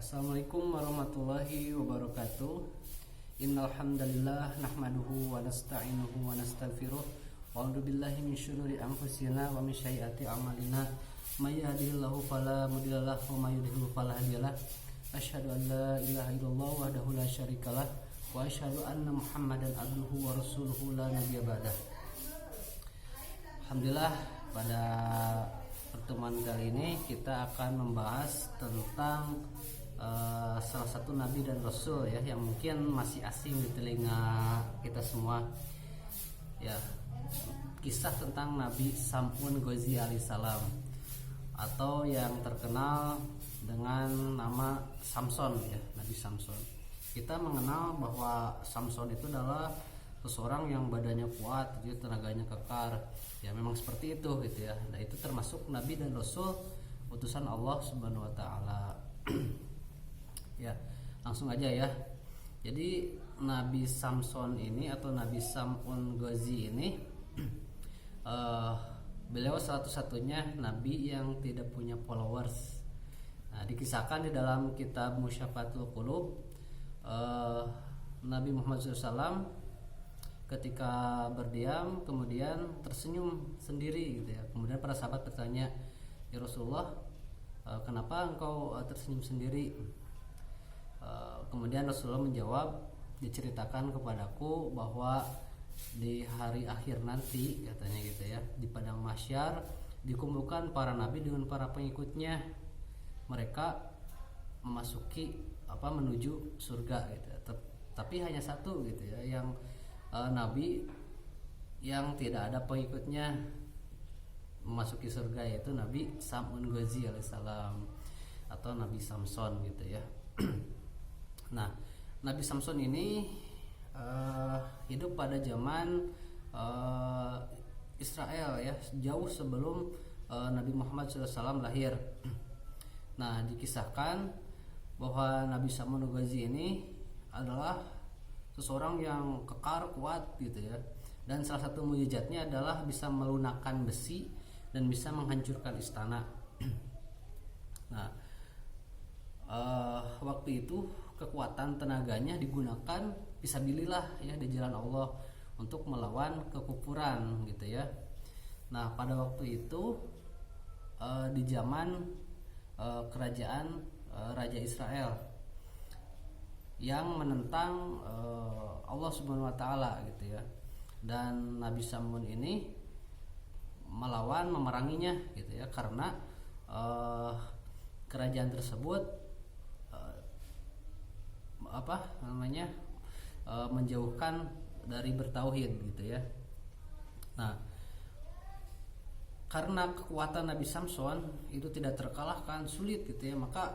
Assalamualaikum warahmatullahi wabarakatuh. Innal hamdalillah nahmaduhu wa nasta'inuhu wa nastaghfiruh wa a'udzu billahi min syururi anfusina wa min sayyiati a'malina. May yahdihillahu fala mudhillalah wa may yudhlil fala hadiyalah. Asyhadu an la ilaha illallah wahdahu la syarikalah wa asyhadu anna Muhammadan abduhu wa rasuluhu la nabiyya ba'dah. Alhamdulillah, pada pertemuan kali ini kita akan membahas tentang salah satu nabi dan rasul ya, yang mungkin masih asing di telinga kita semua ya, kisah tentang Nabi Sam'un Ghazi alaihissalam, atau yang terkenal dengan nama Samson ya, Nabi Samson. Kita mengenal bahwa Samson itu adalah seseorang yang badannya kuat, jadi tenaganya kekar ya, memang seperti itu gitu ya. Nah, itu termasuk nabi dan rasul utusan Allah Subhanahu wa taala. Ya, langsung aja ya. Jadi Nabi Samson ini atau Nabi Sam'un Ghazi ini beliau satu-satunya nabi yang tidak punya followers. Nah, dikisahkan di dalam kitab Musyafatul Qulub, Nabi Muhammad SAW ketika berdiam kemudian tersenyum sendiri gitu ya. Kemudian para sahabat bertanya, "Ya Rasulullah, kenapa engkau tersenyum sendiri?" Kemudian Rasulullah menjawab, "Diceritakan kepadaku bahwa di hari akhir nanti," katanya gitu ya, "di padang mahsyar dikumpulkan para nabi dengan para pengikutnya. Mereka menuju surga gitu ya. Tapi hanya satu gitu ya, yang nabi yang tidak ada pengikutnya memasuki surga, yaitu Nabi Sam'un Ghazi alaihissalam atau Nabi Samson gitu ya." Nah, Nabi Samson ini hidup pada zaman Israel ya, jauh sebelum Nabi Muhammad SAW lahir. Nah, dikisahkan bahwa Nabi Sam'un Ghazi ini adalah seseorang yang kekar, kuat gitu ya, dan salah satu mukjizatnya adalah bisa melunakkan besi dan bisa menghancurkan istana. Nah, waktu itu kekuatan tenaganya digunakan fisabilillah ya, di jalan Allah untuk melawan kekufuran gitu ya. Nah, pada waktu itu di zaman kerajaan Raja Israel yang menentang Allah Subhanahu wa taala gitu ya, dan Nabi Sam'un ini melawan, memeranginya gitu ya, karena kerajaan tersebut menjauhkan dari bertauhid gitu ya. Nah, karena kekuatan Nabi Samson itu tidak terkalahkan, sulit gitu ya, maka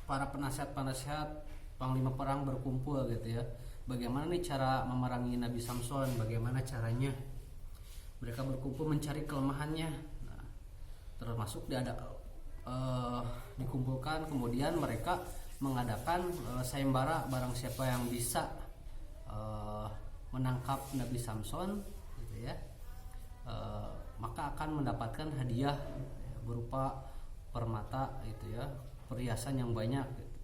para penasihat-penasihat panglima perang berkumpul gitu ya. Bagaimana nih cara memerangi Nabi Samson? Bagaimana caranya? Mereka berkumpul mencari kelemahannya. Nah, termasuk dikumpulkan, kemudian mereka mengadakan sayembara, barang siapa yang bisa menangkap Nabi Samson gitu ya, maka akan mendapatkan hadiah berupa permata gitu ya, perhiasan yang banyak gitu.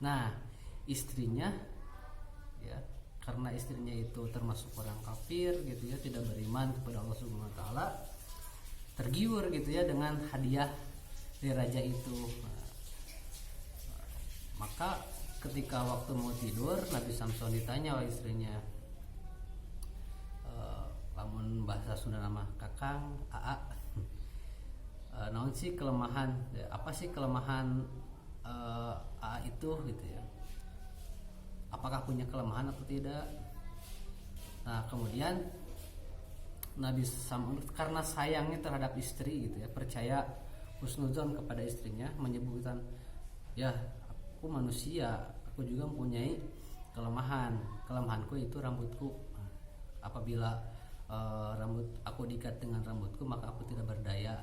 Nah, istrinya ya, karena istrinya itu termasuk orang kafir gitu ya, tidak beriman kepada Allah Subhanahu wa taala, tergiur gitu ya dengan hadiah dari raja itu. Maka ketika waktu mau tidur, Nabi Samson ditanya oleh istrinya, lamun bahasa Sunda nama kakang aa, naon sih kelemahan, apa sih kelemahan aa itu gitu ya, apakah punya kelemahan atau tidak. Nah, kemudian Nabi Sam'un karena sayangnya terhadap istri gitu ya, percaya husnuzon kepada istrinya, menyebutkan, "Ya, aku manusia, aku juga mempunyai kelemahanku itu rambutku. Apabila rambut aku diikat dengan rambutku, maka aku tidak berdaya."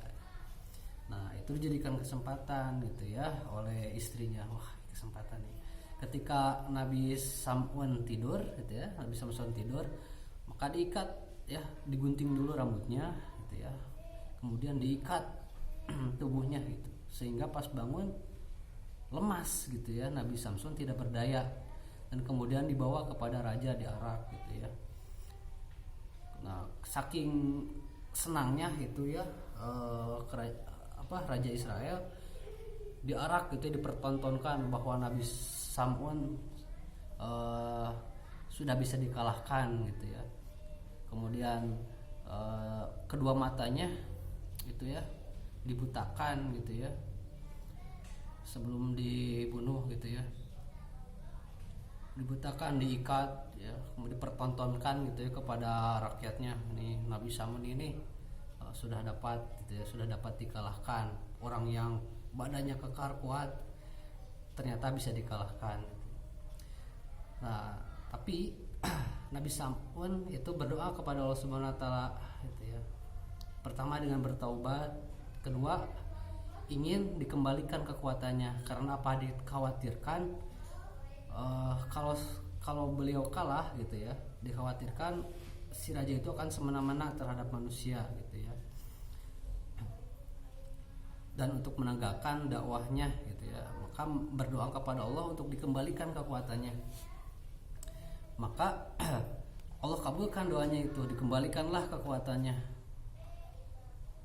Nah, itu dijadikan kesempatan gitu ya oleh istrinya. Wah, kesempatan nih. Ketika Nabi Sam'un tidur gitu ya, Nabi Samson tidur, maka diikat ya, digunting dulu rambutnya gitu ya, kemudian diikat tubuhnya gitu, sehingga pas bangun lemas gitu ya, Nabi Samson tidak berdaya, dan kemudian dibawa kepada raja di Arak gitu ya. Nah, saking senangnya itu ya Raja Israel di Arak gitu ya, dipertontonkan bahwa Nabi Samson sudah bisa dikalahkan gitu ya. Kemudian kedua matanya itu ya dibutakan gitu ya sebelum dibunuh gitu ya, dibutakan, diikat ya, kemudian dipertontonkan gitu ya kepada rakyatnya. Ini Nabi Samson ini sudah dapat gitu ya, sudah dapat dikalahkan. Orang yang badannya kekar kuat ternyata bisa dikalahkan. Nah, tapi Nabi Samson itu berdoa kepada Allah Subhanahu wa taala gitu ya. Pertama dengan bertaubat, kedua ingin dikembalikan kekuatannya, karena apa, dikhawatirkan kalau beliau kalah gitu ya, dikhawatirkan si raja itu akan semena-mena terhadap manusia gitu ya. Dan untuk menegakkan dakwahnya gitu ya, maka berdoa kepada Allah untuk dikembalikan kekuatannya. Maka Allah kabulkan doanya itu, dikembalikanlah kekuatannya.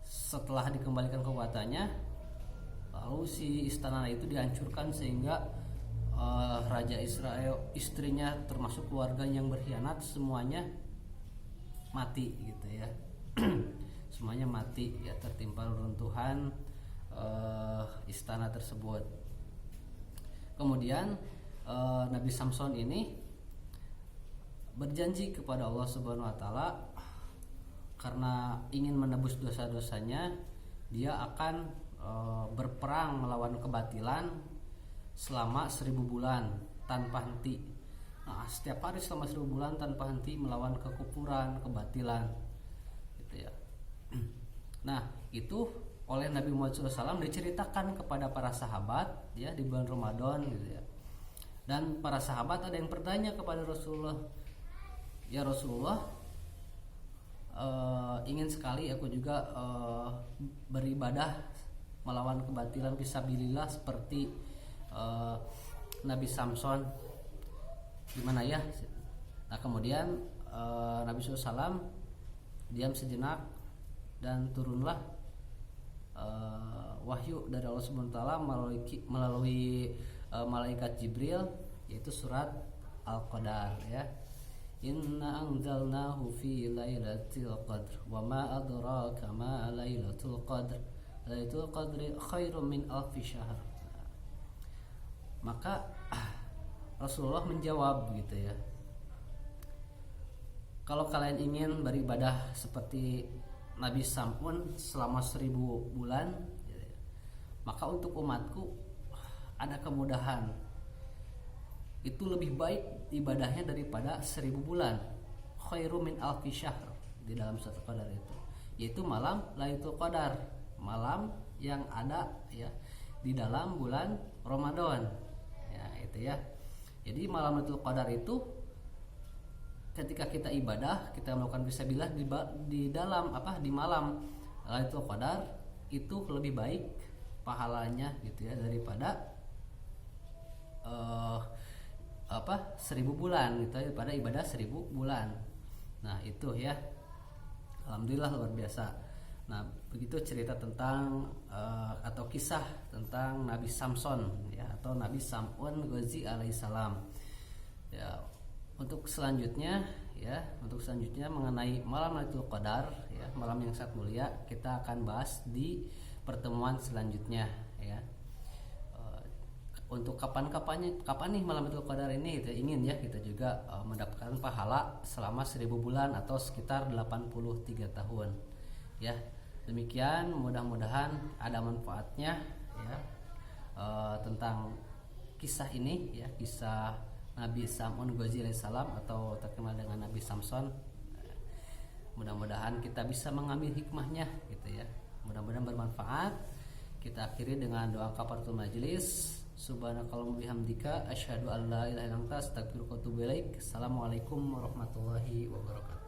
Setelah dikembalikan kekuatannya, lalu si istana itu dihancurkan sehingga Raja Israel, istrinya termasuk keluarga yang berkhianat, semuanya mati gitu ya. Semuanya mati ya, tertimpa runtuhan istana tersebut. Kemudian Nabi Samson ini berjanji kepada Allah Subhanahu wa taala, karena ingin menebus dosa-dosanya, dia akan berperang melawan kebatilan selama 1000 bulan tanpa henti. Nah, setiap hari selama 1000 bulan tanpa henti melawan kekufuran, kebatilan gitu ya. Nah, itu oleh Nabi Muhammad SAW diceritakan kepada para sahabat ya di bulan Ramadan gitu ya. Dan para sahabat ada yang bertanya kepada Rasulullah, ya Rasulullah, ingin sekali aku juga beribadah melawan kebatilan fisabilillah seperti Nabi Samson, gimana ya? Nah, kemudian Nabi SAW diam sejenak dan turunlah wahyu dari Allah Subhanahu wa taala melalui malaikat Jibril, yaitu surat Al-Qadar ya. Inna anzalnahu fi lailatul qadr wa ma adraka ma lailatul qadr. Lailatul qadri khairum min alfi syahr. Maka Rasulullah menjawab gitu ya, kalau kalian ingin beribadah seperti Nabi Samson selama 1000 bulan gitu ya, maka untuk umatku ada kemudahan, itu lebih baik ibadahnya daripada 1000 bulan. Khairum min alfi syahr di dalam surat Qadar itu, yaitu malam Lailatul Qadar, malam yang ada ya di dalam bulan Ramadan ya, itu ya. Jadi malam Lailatul Qadar itu ketika kita ibadah, kita melakukan fisabilillah di dalam di malam Lailatul Qadar, itu lebih baik pahalanya gitu ya daripada 1000 bulan gitu, daripada ibadah 1000 bulan. Nah, itu ya. Alhamdulillah luar biasa. Nah, begitu cerita tentang atau kisah tentang Nabi Samson ya, atau Nabi Samson Ghazi alaihissalam. Ya, untuk selanjutnya mengenai malam Lailatul Qadar ya, malam yang sangat mulia, kita akan bahas di pertemuan selanjutnya ya. Untuk kapan nih malam Lailatul Qadar ini kita ingin ya, kita juga mendapatkan pahala selama 1000 bulan atau sekitar 83 tahun ya. Demikian, mudah-mudahan ada manfaatnya ya tentang kisah ini ya, kisah Nabi Samson Ghazi alaihissalam atau terkenal dengan Nabi Samson. Mudah-mudahan kita bisa mengambil hikmahnya gitu ya. Mudah-mudahan bermanfaat. Kita akhiri dengan doa kafaratul majelis. Subhanakallahumma bihamdika asyhadu an la ilaha illa anta astaghfiruka wa atubu ilaik. Assalamualaikum warahmatullahi wabarakatuh.